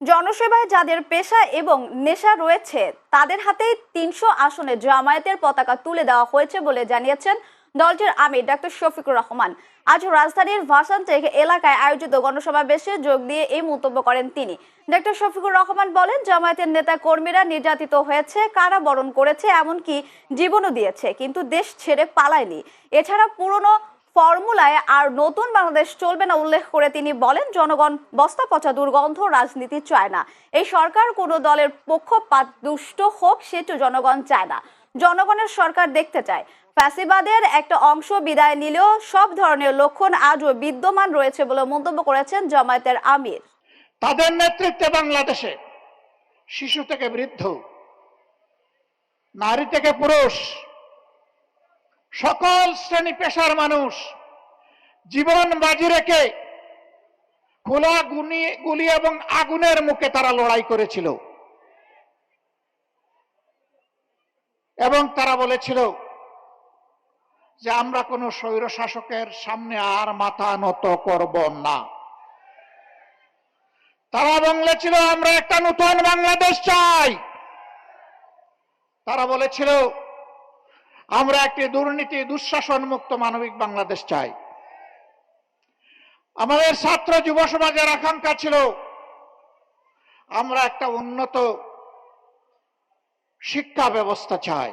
জনসেবায় যাদের পেশা এবং নেশা রয়েছে তাদের হাতেই ৩০০ আসনে জামায়াতের পতাকা তুলে দেওয়া হয়েছে বলে জানিয়েছেন দলটির আমির ডাক্তার শফিকুর রহমান। আজ রাজধানীর ভাসানটেক এলাকায় আয়োজিত গণসমাবেশে যোগ দিয়ে এই মন্তব্য করেন তিনি। ডাক্তার শফিকুর রহমান বলেন, জামায়াতের নেতা কর্মীরা নির্যাতিত হয়েছে, কারাবরণ করেছে, এমনকি জীবনও দিয়েছে, কিন্তু দেশ ছেড়ে পালায়নি। এছাড়া পুরনো ফর্মুলায় আর নতুন বাংলাদেশ চলবে না উল্লেখ করে তিনি বলেন, জনগণ বস্তা পচা দুর্গন্ধ রাজনীতি চায় না। এই সরকার কোনো দলের পক্ষপাত দুষ্ট হোক সেটা জনগণ চায় না। জনগণের সরকার দেখতে চায়। ফ্যাসিবাদের একটা অংশ বিদায় নিলেও সব ধরনের লক্ষণ আজও বিদ্যমান রয়েছে বলে মন্তব্য করেছেন জামায়াতের আমির। তাদের নেতৃত্বে বাংলাদেশে শিশু থেকে বৃদ্ধ, নারী থেকে পুরুষ, সকল শ্রেণী পেশার মানুষ জীবন বাজি রেখে খোলা গুলি এবং আগুনের মুখে তারা লড়াই করেছিল এবং তারা বলেছিল যে আমরা কোনো স্বৈর শাসকের সামনে আর মাথা নত করব না। তারা বলেছিল আমরা একটা নতুন বাংলাদেশ চাই। তারা বলেছিল আমরা একটি দুর্নীতি দুঃশাসন মুক্ত মানবিক বাংলাদেশ চাই। আমাদের ছাত্র যুব সমাজের আকাঙ্ক্ষা ছিল আমরা একটা উন্নত শিক্ষা ব্যবস্থা চাই।